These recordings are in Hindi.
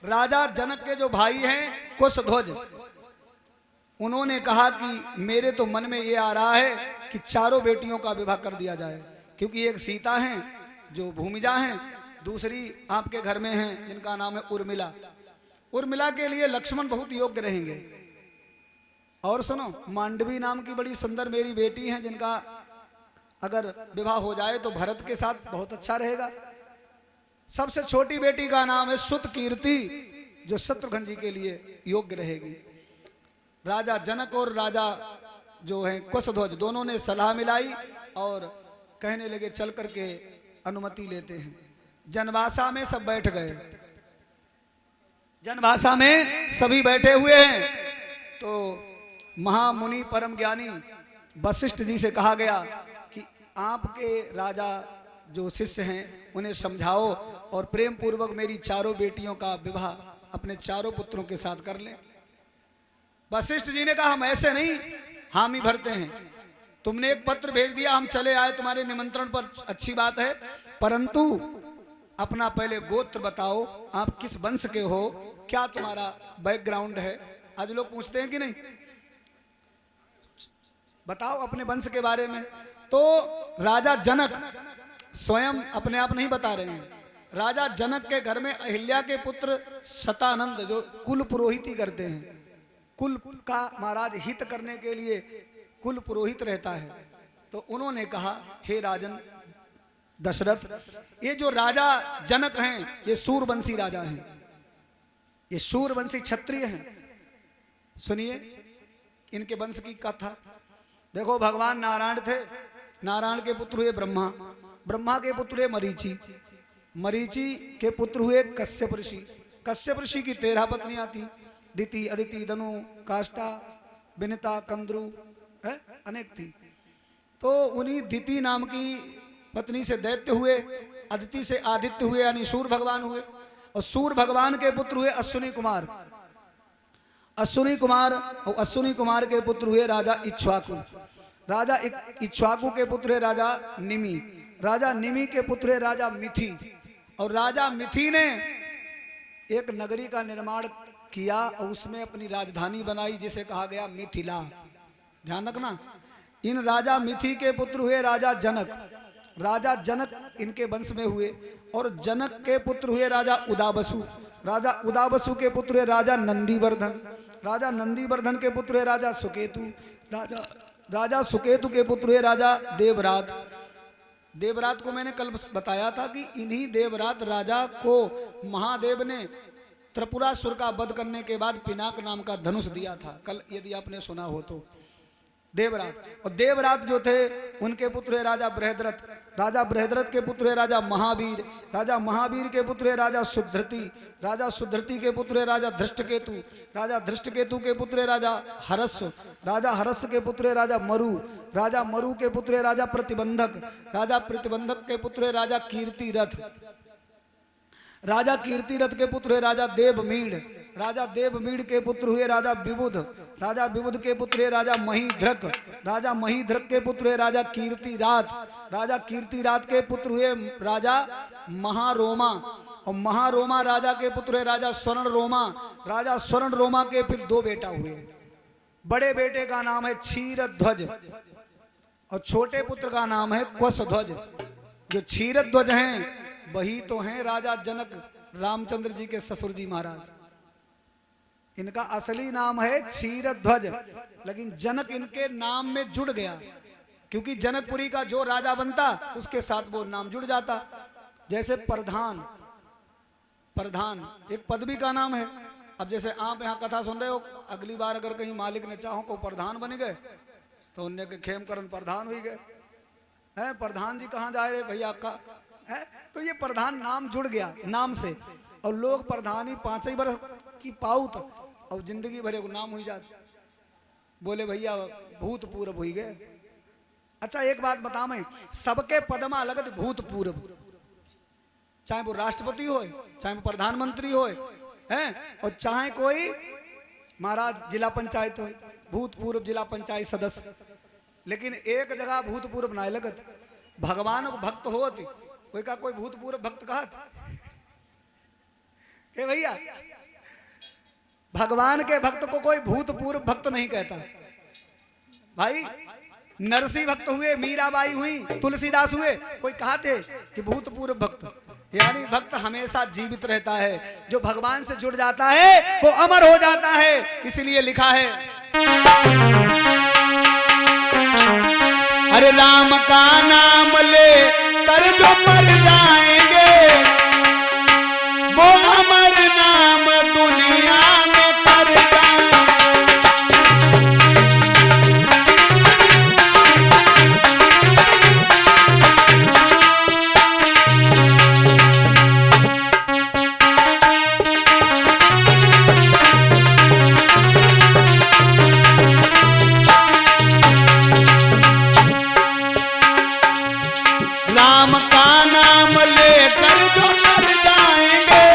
राजा जनक के जो भाई हैं कुशध्वज, उन्होंने कहा कि मेरे तो मन में ये आ रहा है कि चारों बेटियों का विवाह कर दिया जाए, क्योंकि एक सीता हैं जो भूमिजा हैं, दूसरी आपके घर में हैं जिनका नाम है उर्मिला। उर्मिला के लिए लक्ष्मण बहुत योग्य रहेंगे। और सुनो, मांडवी नाम की बड़ी सुंदर मेरी बेटी हैं, जिनका अगर विवाह हो जाए तो भरत के साथ बहुत अच्छा रहेगा। सबसे छोटी बेटी का नाम है सुत कीर्ति, जो शत्रुघ्न जी के लिए योग्य रहेगी। राजा जनक और राजा जो हैं कुशध्वज, दोनों ने सलाह मिलाई और कहने लगे चल करके अनुमति लेते हैं। जनभाषा में सब बैठ गए, जनभाषा में सभी बैठे हुए हैं। तो महामुनि परम ज्ञानी वशिष्ठ जी से कहा गया कि आपके राजा जो शिष्य हैं उन्हें समझाओ और प्रेम पूर्वक मेरी चारों बेटियों का विवाह अपने चारों पुत्रों के साथ कर लें। वशिष्ठ जी ने कहा हम ऐसे नहीं हामी भरते हैं, तुमने एक पत्र भेज दिया, हम चले आए तुम्हारे निमंत्रण पर, अच्छी बात है, परंतु अपना पहले गोत्र बताओ, आप किस वंश के हो, क्या तुम्हारा बैकग्राउंड है। आज लोग पूछते हैं कि नहीं, बताओ अपने वंश के बारे में। तो राजा जनक स्वयं अपने आप नहीं बता रहे हैं। राजा जनक के घर में अहिल्या के पुत्र शतानंद जो कुल पुरोहिती करते हैं, कुल का महाराज हित करने के लिए कुल पुरोहित रहता है, तो उन्होंने कहा हे राजन दशरथ, ये जो राजा जनक हैं ये सूरवंशी राजा हैं, ये सूरवंशी क्षत्रिय हैं। सुनिए इनके वंश की कथा। देखो भगवान नारायण थे, नारायण के पुत्र हुए ब्रह्मा, ब्रह्मा के पुत्र हुए मरीचि, मरीचि के पुत्र हुए कश्यप ऋषि, कश्यप ऋषि की 13 पत्नियां थी, दिति अदिति दनु काष्ठा विनिता कंद्रु अनेक थी। तो उन्हीं दिति नाम की पत्नी से दैत्य हुए, अदिति से आदित्य हुए यानी सूर्य भगवान हुए, और सूर्य भगवान के पुत्र हुए अश्विनी कुमार, अश्विनी कुमार और अश्विनी कुमार के पुत्र हुए राजा इक्ष्वाकु, राजा इक्ष्वाकु के पुत्र है राजा निमि, राजा निमि के पुत्र है राजा मिथि, और राजा मिथि ने एक नगरी का निर्माण किया और उसमें अपनी राजधानी बनाई जिसे कहा गया मिथिला। ध्यान रखना, इन राजा मिथि के पुत्र हुए राजा जनक, राजा जनक इनके वंश में हुए, और जनक के पुत्र हुए राजा उदाबसु, राजा उदाबसु के पुत्र हुए राजा नंदीवर्धन, राजा नंदीवर्धन के पुत्र हुए राजा सुकेतु, राजा सुकेतु के पुत्र हुए राजा देवरात। देवरात को मैंने कल बताया था कि इन्हीं देवरात राजा को महादेव ने त्रिपुरासुर का वध करने के बाद पिनाक नाम का धनुष दिया था, कल यदि आपने सुना हो तो। देवरात, और देवरात जो थे उनके पुत्र है राजा बृहद्रथ, राजा बृहद्रथ के पुत्र है राजा महावीर, राजा महावीर के पुत्र है राजा सुधृति, राजा सुधृति के पुत्र है राजा धृष्टकेतु, राजा धृष्टकेतु के पुत्र है राजा हरस, राजा हरस के पुत्र है राजा मरु, राजा मरु के पुत्र है राजा प्रतिबंधक, राजा प्रतिबंधक के पुत्र है राजा कीर्तिरथ, राजा कीर्तिरथ के पुत्र है राजा देवमीड़, राजा देवमीड़ के पुत्र हुए राजा विबुध, राजा विबुध के पुत्र है राजा महीध्रक, राजा महीध्रक के पुत्र है राजा कीर्तिरात, राजा कीर्तिरात के पुत्र हुए राजा महारोमा, और महारोमा राजा के पुत्र है राजा स्वर्ण रोमा, राजा स्वर्ण रोमा के फिर 2 बेटा हुए। बड़े बेटे का नाम है क्षीरध्वज और छोटे पुत्र का नाम है कुशध्वज। जो क्षीरध्वज हैं वही तो हैं राजा जनक रामचंद्र जी के ससुर जी महाराज। इनका असली नाम है क्षीरध्वज, लेकिन जनक इनके नाम में जुड़ गया, क्योंकि जनकपुरी का जो राजा बनता उसके साथ वो नाम जुड़ जाता। जैसे प्रधान, प्रधान एक पदवी का नाम है। अब जैसे आप यहाँ कथा सुन रहे हो, अगली बार अगर कहीं मालिक ने चाहो को प्रधान बन गए तो उनने के खेमकरण प्रधान हो गए हैं, प्रधान जी कहाँ जा रहे भैया का है, तो ये प्रधान नाम जुड़ गया नाम से, और लोग प्रधानी 5 ही वर्ष की पाउत और जिंदगी भरे को नाम हुई जाते, बोले भैया भूतपूर्व हुई गए। अच्छा एक बात बता, मैं सबके पदमा लगत भूतपूर्व, चाहे वो राष्ट्रपति हो, चाहे वो प्रधानमंत्री हो हैं, और चाहे कोई महाराज जिला पंचायत हो, भूतपूर्व जिला पंचायत सदस्य, लेकिन एक जगह भूतपूर्व बनाए लगत भगवान को भक्त होती, कोई का कोई भूतपूर्व भक्त कहा हे भैया, भगवान के भक्त को कोई भूतपूर्व भक्त नहीं कहता भाई। नरसिंह भक्त हुए, मीराबाई हुई, तुलसीदास हुए, कोई कहते कि भूतपूर्व भक्त, यानी भक्त हमेशा जीवित रहता है। जो भगवान से जुड़ जाता है वो अमर हो जाता है। इसलिए लिखा है, अरे राम का नाम ले कर जो मर जाएंगे, वो अमर नाम दुनिया में कर जाएंगे। राम का नाम लेकर जो मर जाएंगे,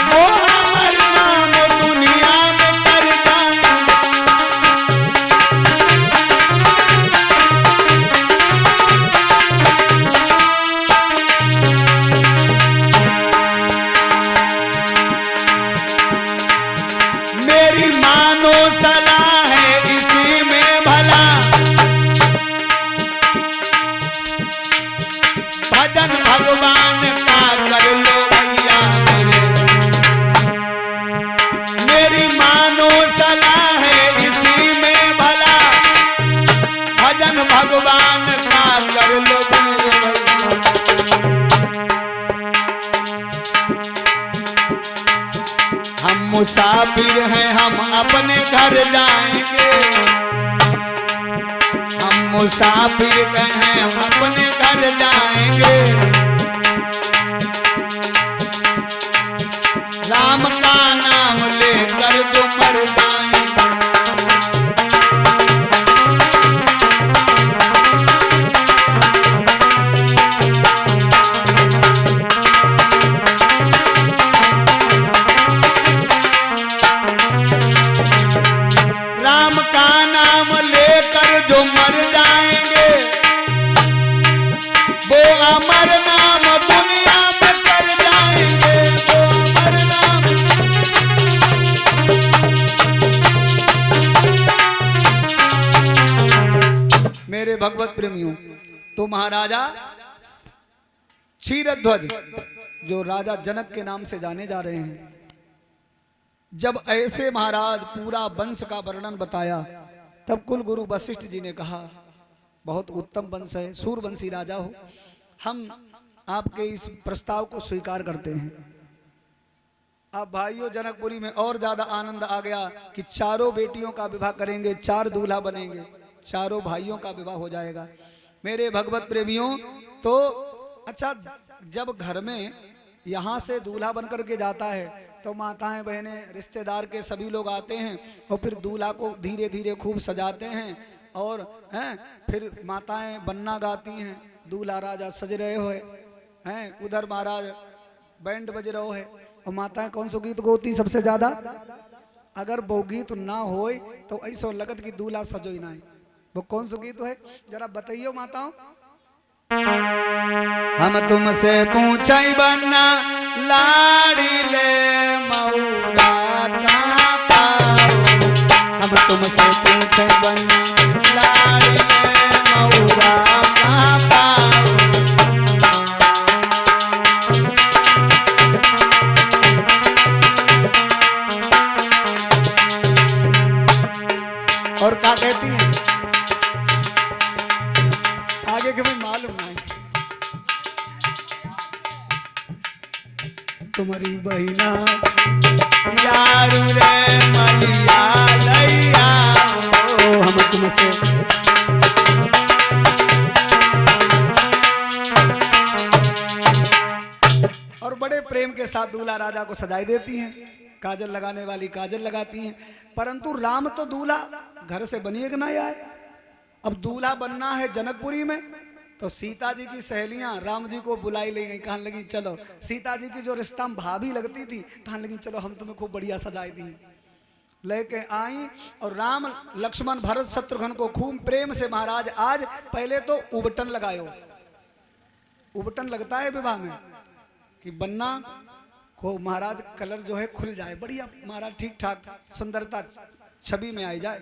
वो अमर नाम दुनिया में कर जाएंगे। मेरी मानो सलाह है इसी में भला, भजन भगवान का कर लो भैया मेरे। मेरी मानो सलाह है इसी में भला, भजन भगवान का कर लो भैया। हम मुसाफिर हैं, हम अपने घर जाएंगे। हम मुसाफिर हैं, हम अपने घर जाएंगे। राम का नाम लेकर जो मर जाएंगे। राम का नाम लेकर जो मर जाएंगे, वो अमर नाम दुनिया में कर जाएंगे। वो अमर नाम। मेरे भगवत प्रेमियों, तो महाराजा क्षीरध्वज जो राजा जनक के नाम से जाने जा रहे हैं, जब ऐसे महाराज पूरा वंश का वर्णन बताया, तब कुल गुरु वशिष्ठ जी ने कहा, बहुत उत्तम वंश है, सूरवंशी राजा हो, हम आपके इस प्रस्ताव को स्वीकार करते हैं। अब भाइयों, जनकपुरी में और ज्यादा आनंद आ गया कि चारों बेटियों का विवाह करेंगे, 4 दूल्हा बनेंगे, चारों भाइयों का विवाह हो जाएगा। मेरे भगवत प्रेमियों, तो अच्छा, जब घर में यहाँ से दूल्हा बन करके जाता है तो माताएं बहनें रिश्तेदार के सभी लोग आते हैं और फिर दूल्हा को धीरे धीरे खूब सजाते हैं और फिर माताएं बन्ना गाती हैं, दूल्हा राजा सज रहे हो हैं, उधर महाराज बैंड बज रहे है और माताएं कौन सा गीत गोती सबसे ज्यादा? अगर वो गीत ना हो तो ऐसा लगत कि दूल्हा सजो ही ना है। वो कौन सा गीत है जरा बताइयो माताओं। हम तुमसे पूछे बन्ना लाड़ी ले मऊरा कहाँ पाओ, हम तुमसे पूछे बन्ना लाड़ी ले मऊरा कहाँ पाओ। और क्या कहती है आगे के, मैं मालूम नहीं। तुम्हारी बहिना यारू रे मलिया लैया, हम तुमसे और बड़े प्रेम के साथ दूल्हा राजा को सजाई देती हैं, काजल लगाने वाली काजल लगाती हैं। परंतु राम तो दूल्हा घर से बनिए कि ना आए। अब दूल्हा बनना है जनकपुरी में, तो सीता जी की सहेलियां राम जी को बुलाई ले गई, कहने लगी चलो। सीता जी की जो रिश्ता भाभी लगती थी, कहने लगी चलो हम तुम्हें खूब बढ़िया सजाई दी। लेके आई और राम लक्ष्मण भरत शत्रुघ्न को खूब प्रेम से महाराज आज पहले तो उबटन लगायो। उबटन लगता है विवाह में कि बन्ना को महाराज कलर जो है खुल जाए, बढ़िया महाराज ठीक ठाक सुंदरता छवि में आई जाए।